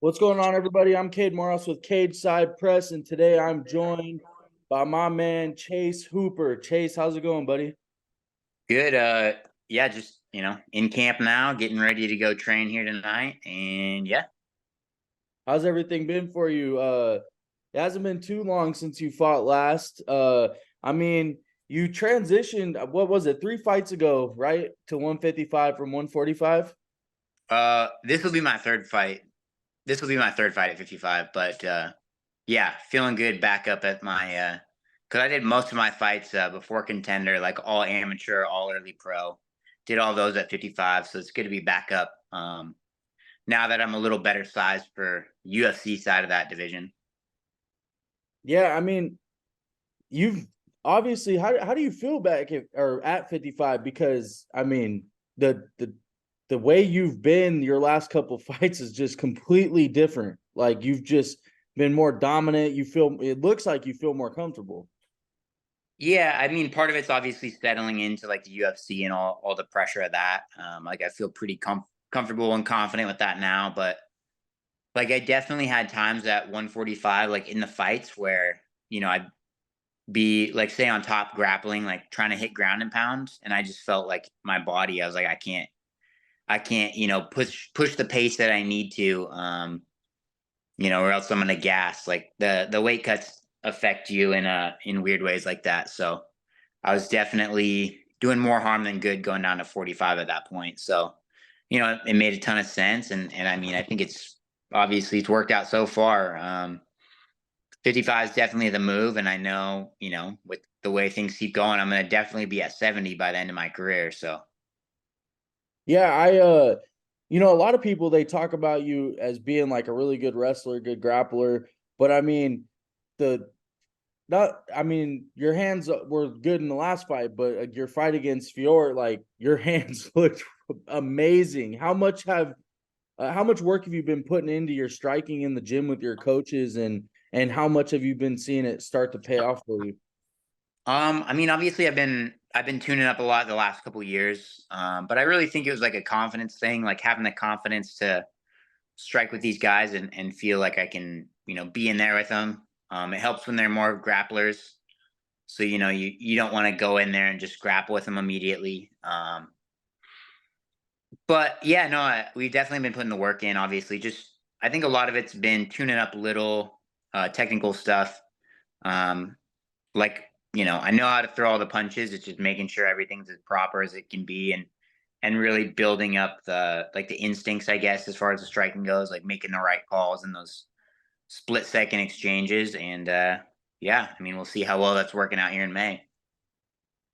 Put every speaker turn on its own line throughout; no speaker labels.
What's going on, everybody? I'm Cade Morehouse with Cade Side Press, and today I'm joined by my man Chase Hooper. Chase, how's it going, buddy?
Good. Yeah, just in camp now, getting ready to go train here tonight, and yeah.
How's everything been for you? It hasn't been too long since you fought last. I mean, you transitioned, what was it, 3 fights ago, right? To 155 from 145?
This will be my third fight. This will be my third fight at 55. But yeah, feeling good. Back up at my because I did most of my fights before contender, like all amateur, all early pro. Did all those at 55, so it's good to be back up. Now that I'm a little better sized for UFC side of that division.
Yeah, I mean, you've obviously how do you feel back or at 55? Because I mean, the way you've been your last couple fights is just completely different. Like you've just been more dominant. It looks like you feel more comfortable.
Yeah, I mean, part of it's obviously settling into like the UFC and all the pressure of that. Like I feel pretty comfortable and confident with that now. But like I definitely had times at 145, like in the fights where I'd be like say on top grappling, like trying to hit ground and pound, and I just felt like my body. I was like, I can't, push the pace that I need to. Or else I'm gonna gas. Like the weight cuts affect you in weird ways like that. So I was definitely doing more harm than good going down to 45 at that point. So, it made a ton of sense. And I mean, I think it's worked out so far. 55 is definitely the move. And I know, with the way things keep going, I'm going to definitely be at 70 by the end of my career. So,
Yeah, a lot of people they talk about you as being like a really good wrestler, good grappler, but I mean, the not I mean, your hands were good in the last fight, but your fight against Fior, like your hands looked amazing. How much work have you been putting into your striking in the gym with your coaches, and how much have you been seeing it start to pay off for you?
I mean, obviously I've been tuning up a lot the last couple years. But I really think it was like a confidence thing, like having the confidence to strike with these guys and feel like I can, be in there with them. It helps when they're more grapplers. So, you don't want to go in there and just grapple with them immediately. But yeah, no, we've definitely been putting the work in, obviously. Just, I think a lot of it's been tuning up little technical stuff. Um, like, I know how to throw all the punches. It's just making sure everything's as proper as it can be and really building up the instincts, I guess, as far as the striking goes, like making the right calls and those split second exchanges. And yeah, I mean, we'll see how well that's working out here in May.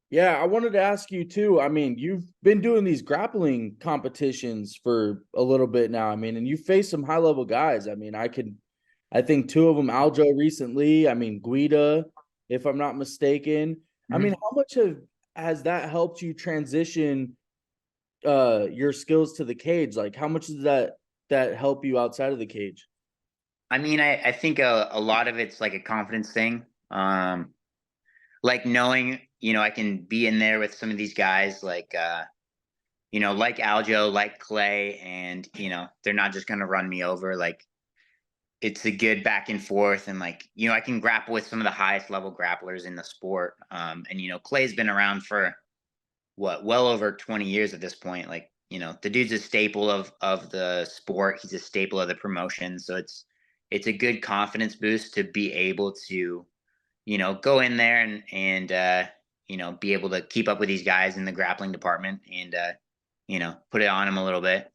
Yeah, I wanted to ask you too. I mean, you've been doing these grappling competitions for a little bit now. I mean, and you faced some high level guys. I mean, I think two of them, Aljo recently. I mean, Guida, if I'm not mistaken. I mean,
Mhm.
how much has that helped you transition your skills to the cage? Like, how much does that help you outside of the cage?
I mean, I think a lot of it's like a confidence thing. Like knowing, I can be in there with some of these guys, like Aljo, like Clay, and they're not just gonna run me over. Like it's a good back and forth, and like I can grapple with some of the highest level grapplers in the sport. And Clay's been around for well over 20 years at this point. Like the dude's a staple of the sport. He's a staple of the promotion. So it's a good confidence boost to be able to go in there and be able to keep up with these guys in the grappling department and put it on them a little bit.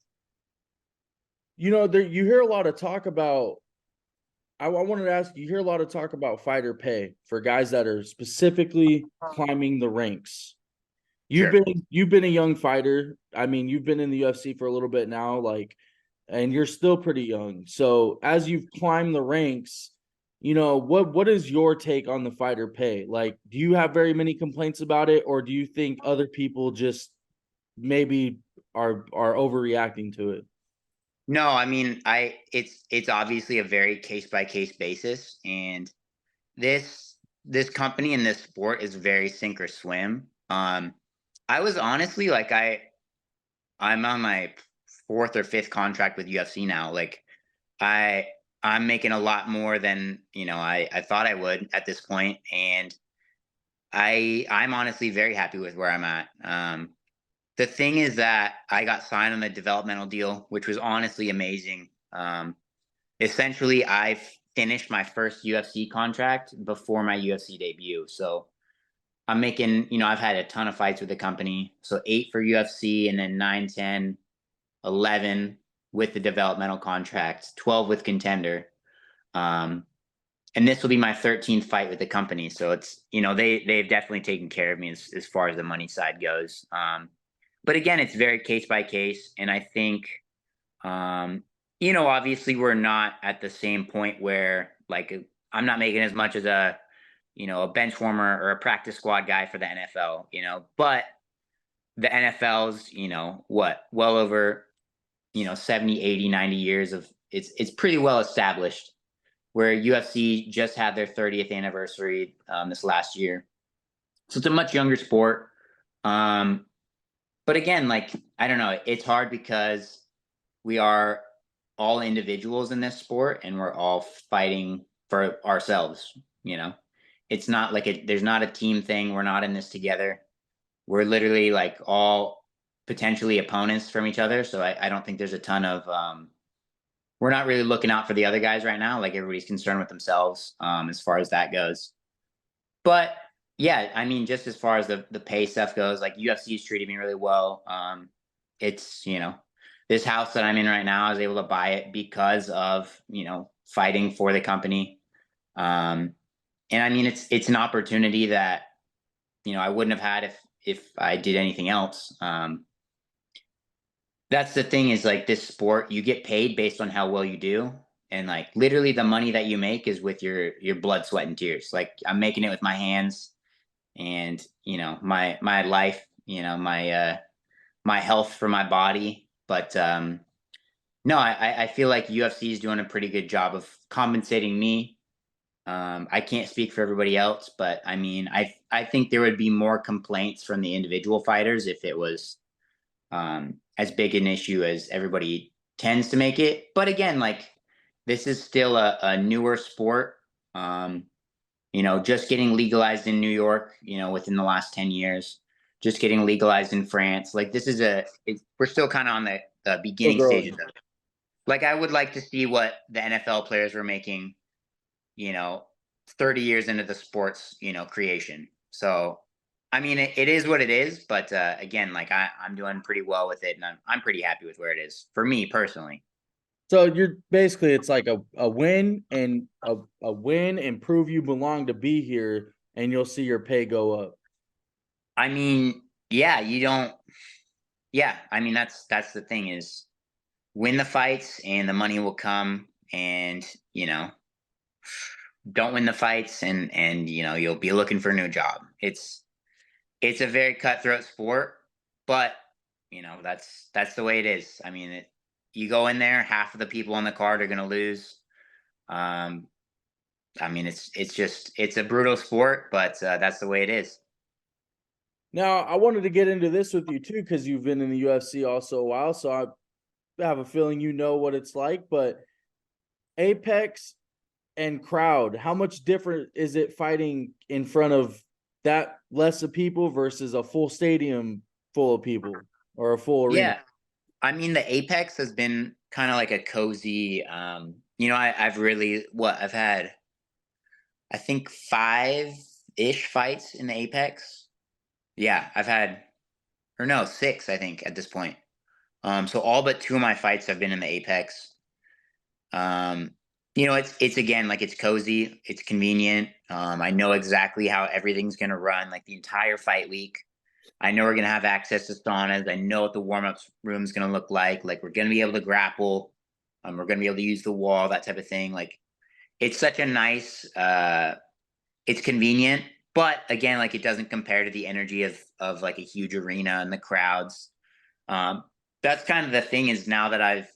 You hear a lot of talk about. I wanted to ask you hear a lot of talk about fighter pay for guys that are specifically climbing the ranks. You've
Sure.
been you've been a young fighter. I mean, you've been in the UFC for a little bit now, like, and you're still pretty young. So as you've climbed the ranks, what is your take on the fighter pay? Like, do you have very many complaints about it, or do you think other people just maybe are overreacting to it?
No, I mean, it's obviously a very case by case basis, and this company and this sport is very sink or swim. I was honestly like I'm on my fourth or fifth contract with UFC now. Like I I'm making a lot more than, I thought I would at this point, and I'm honestly very happy with where I'm at. The thing is that I got signed on a developmental deal, which was honestly amazing. Essentially, I finished my first UFC contract before my UFC debut. So I'm making, I've had a ton of fights with the company. So 8 for UFC, and then 9, 10, 11 with the developmental contract, 12 with Contender. Um, and this will be my 13th fight with the company. So it's, they've definitely taken care of me as far as the money side goes. But again, it's very case by case. And I think, um, obviously we're not at the same point where like I'm not making as much as a bench warmer or a practice squad guy for the NFL, but the NFL's, what, well over, 70, 80, 90 years of it's pretty well established, where UFC just had their 30th anniversary this last year. So it's a much younger sport. Um, but again, like, I don't know, it's hard because we are all individuals in this sport and we're all fighting for ourselves, you know. It's not like there's not a team thing. We're not in this together. We're literally like all potentially opponents from each other. So I don't think there's a ton of we're not really looking out for the other guys right now. Like everybody's concerned with themselves as far as that goes. But yeah, I mean, just as far as the pay stuff goes, like UFC's treated me really well. It's this house that I'm in right now, I was able to buy it because of fighting for the company. Um, and I mean, it's an opportunity that I wouldn't have had if I did anything else. That's the thing is like this sport, you get paid based on how well you do. And like literally the money that you make is with your blood, sweat, and tears. Like I'm making it with my hands and my life, my health for my body. But no, I feel like UFC is doing a pretty good job of compensating me. I can't speak for everybody else, but I mean, I think there would be more complaints from the individual fighters if it was as big an issue as everybody tends to make it. But again, like this is still a newer sport. Um, just getting legalized in New York, within the last 10 years, just getting legalized in France. Like this is we're still kind of on the
Still
beginning stages
growing.
of it. Like I would like to see what the NFL players were making, you know, 30 years into the sports, creation. So, I mean, it is what it is, but again, like I'm doing pretty well with it, and I'm pretty happy with where it is for me personally.
So you're basically it's like a win and a win and prove you belong to be here, and you'll see your pay go up.
I mean, yeah, you don't. Yeah, I mean that's the thing is win the fights and the money will come, and don't win the fights and you'll be looking for a new job. It's a very cutthroat sport, but that's the way it is. I mean, you go in there, half of the people on the card are going to lose. Um, I mean, it's a brutal sport, but that's the way it is.
Now, I wanted to get into this with you too because you've been in the UFC also a while, so I have a feeling you know what it's like. But Apex and crowd, how much different is it fighting in front of that less of people versus a full stadium full of people or a full arena?
Yeah, I mean, the Apex has been kind of like a cozy. I've really I've had I think 5-ish fights in the Apex. Yeah, I've had or no 6 I think at this point. So all but 2 of my fights have been in the Apex. Um, it's again like it's cozy, it's convenient. I know exactly how everything's gonna run, like the entire fight week. I know we're gonna have access to saunas. I know what the warm-up room is gonna look like. Like we're gonna be able to grapple. We're gonna be able to use the wall, that type of thing. Like it's such a nice. It's convenient, but again, like it doesn't compare to the energy of like a huge arena and the crowds. Um, that's kind of the thing is now that I've,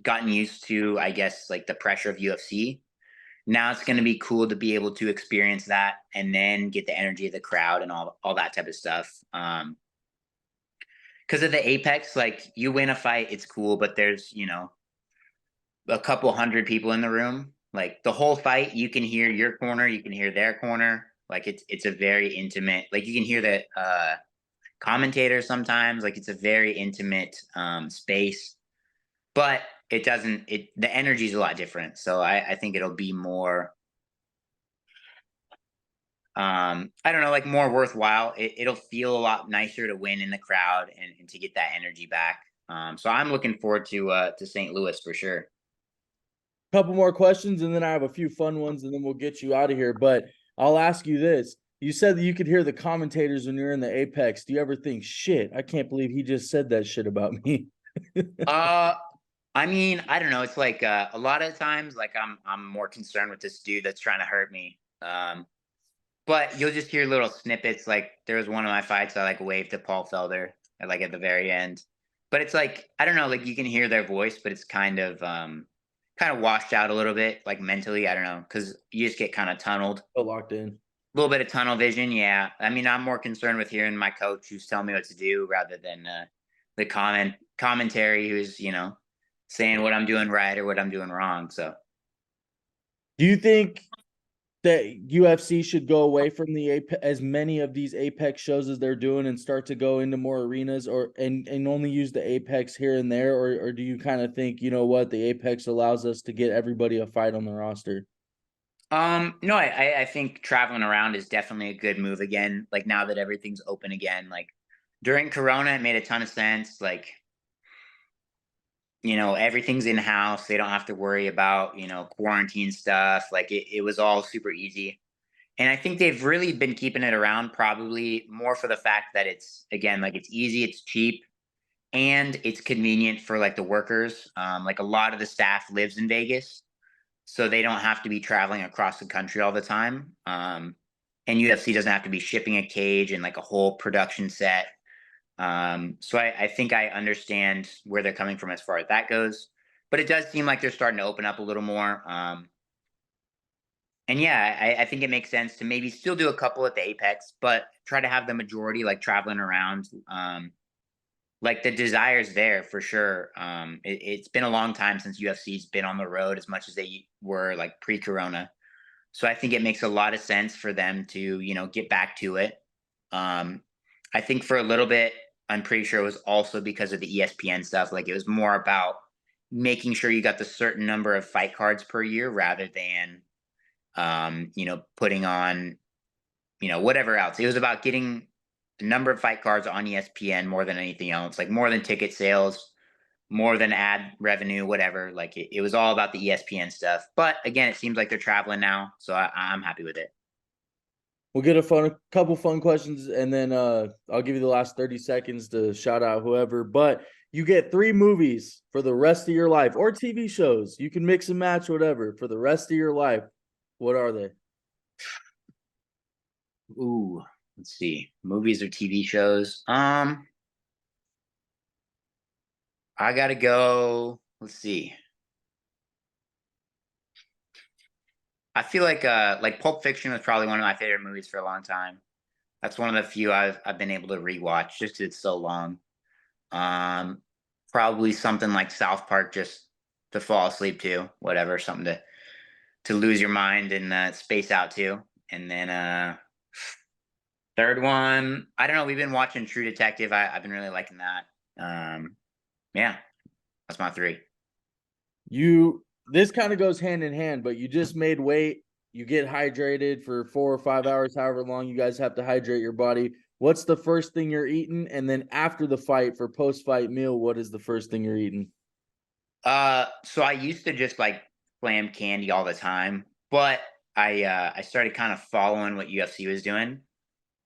gotten used to, I guess, like the pressure of UFC. Now it's going to be cool to be able to experience that and then get the energy of the crowd and all that type of stuff. Because of the Apex, like you win a fight, it's cool, but there's, a couple hundred people in the room. Like the whole fight, you can hear your corner, you can hear their corner. Like it's a very intimate. Like you can hear the commentators sometimes. Like it's a very intimate space, but it doesn't. It the energy is a lot different. So I think it'll be more. I don't know, like more worthwhile. It'll feel a lot nicer to win in the crowd and to get that energy back. So I'm looking forward to St. Louis for sure.
Couple more questions, and then I have a few fun ones, and then we'll get you out of here. But I'll ask you this. You said that you could hear the commentators when you're in the Apex. Do you ever think, shit, I can't believe he just said that shit about me?
Uh, I mean, I don't know. It's like a lot of times, like I'm more concerned with this dude that's trying to hurt me. But you'll just hear little snippets. Like there was one of my fights I like waved to Paul Felder at like at the very end. But it's like I don't know, like you can hear their voice, but it's kind of washed out a little bit, like mentally. I don't know, because you just get kind of tunneled.
So locked in.
A little bit of tunnel vision, yeah. I mean, I'm more concerned with hearing my coach who's telling me what to do rather than the commentary who's saying what I'm doing right or what I'm doing wrong. So
Do you think that UFC should go away from the as many of these Apex shows as they're doing and start to go into more arenas or and only use the Apex here and there, or do you kind of think, you know what, the Apex allows us to get everybody a fight on the roster?
no, I think traveling around is definitely a good move again. Like now that everything's open again, like during Corona, it made a ton of sense. Like everything's in house. They don't have to worry about quarantine stuff. Like it was all super easy. And I think they've really been keeping it around probably more for the fact that it's again like it's easy, it's cheap, and it's convenient for like the workers. Like a lot of the staff lives in Vegas, so they don't have to be traveling across the country all the time. And UFC doesn't have to be shipping a cage and like a whole production set. So I think I understand where they're coming from as far as that goes. But it does seem like they're starting to open up a little more. And yeah, I think it makes sense to maybe still do a couple at the Apex, but try to have the majority like traveling around. Like the desire's there for sure. It's been a long time since UFC's been on the road as much as they were like pre-corona. So I think it makes a lot of sense for them to, get back to it. Um, I think for a little bit, I'm pretty sure it was also because of the ESPN stuff. Like it was more about making sure you got the certain number of fight cards per year rather than putting on, whatever else. It was about getting the number of fight cards on ESPN more than anything else, like more than ticket sales, more than ad revenue, whatever. Like it was all about the ESPN stuff. But again, it seems like they're traveling now, so I'm happy with it.
We'll get couple fun questions, and then I'll give you the last 30 seconds to shout out whoever. But you get 3 movies for the rest of your life, or TV shows. You can mix and match whatever for the rest of your life. What are they?
Ooh, let's see, movies or TV shows. I gotta go. Let's see. I feel like Pulp Fiction was probably one of my favorite movies for a long time. That's one of the few I've been able to rewatch just 'cause it's so long. Um, Probably something like South Park just to fall asleep to, whatever, something to lose your mind and space out to. And then third one, I don't know. We've been watching True Detective. I've been really liking that. Um, yeah, that's my three.
You this kind of goes hand in hand, but you just made weight. You get hydrated for 4 or 5 hours, however long you guys have to hydrate your body. What's the first thing you're eating? And then after the fight for post-fight meal, what is the first thing you're eating?
So I used to just like slam candy all the time, but I started kind of following what UFC was doing.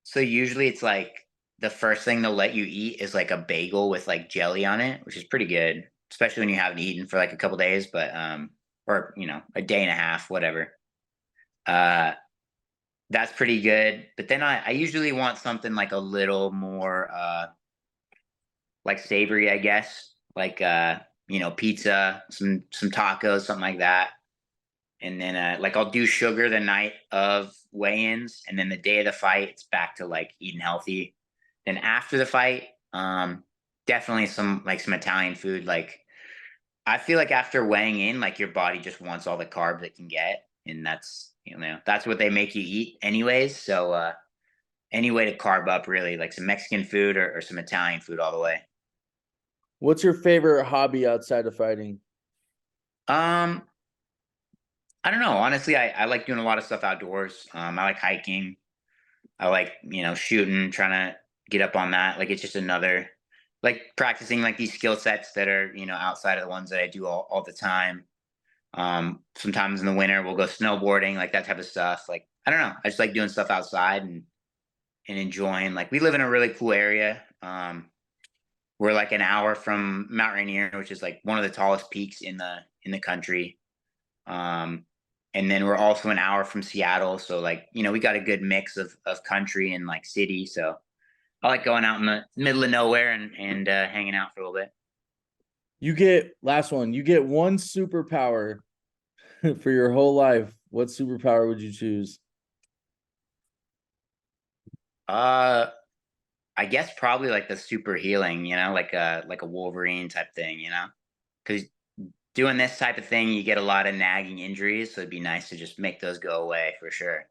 So usually it's like the first thing they'll let you eat is like a bagel with like jelly on it, which is pretty good, especially when you haven't eaten for like a couple days, but or a day and a half, whatever. Uh that's pretty good. But then I usually want something like a little more like savory, I guess. Like pizza, some tacos, something like that. And then like I'll do sugar the night of weigh-ins, and then the day of the fight, it's back to like eating healthy. Then after the fight, definitely some Italian food. Like I feel like after weighing in, like your body just wants all the carbs it can get, and that's that's what they make you eat anyways. So any way to carb up, really, like some Mexican food or some Italian food all the way.
What's your favorite hobby outside of fighting?
Um, I don't know. Honestly, I like doing a lot of stuff outdoors. I like hiking. I like, shooting, trying to get up on that. Like it's just another like practicing like these skill sets that are, outside of the ones that I do all the time. Sometimes in the winter we'll go snowboarding, like that type of stuff. Like I don't know. I just like doing stuff outside and enjoying. Like we live in a really cool area. We're like an hour from Mount Rainier, which is like one of the tallest peaks in the country. Um, and then we're also an hour from Seattle, so like we got a good mix of country and like city. So I like going out in the middle of nowhere and hanging out for a little bit.
You get last one. You get one superpower for your whole life. What superpower would you choose?
Uh, I guess probably like the super healing, like a Wolverine type thing, because doing this type of thing, you get a lot of nagging injuries, so it'd be nice to just make those go away for sure.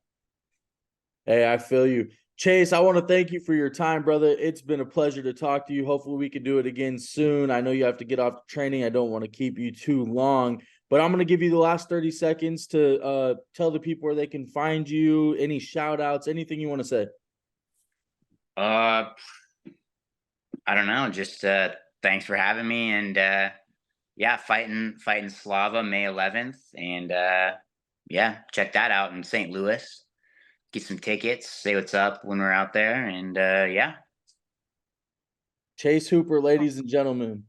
Hey, I feel you. Chase, I want to thank you for your time, brother. It's been a pleasure to talk to you. Hopefully, we can do it again soon. I know you have to get off training. I don't want to keep you too long, but I'm going to give you the last 30 seconds to tell the people where they can find you, any shout outs, anything you want to say.
Uh, I don't know. Just thanks for having me, and yeah, fighting Slava May 11th, and yeah, check that out in St. Louis. Get some tickets. Say what's up when we're out there, and yeah.
Chase Hooper, ladies and gentlemen.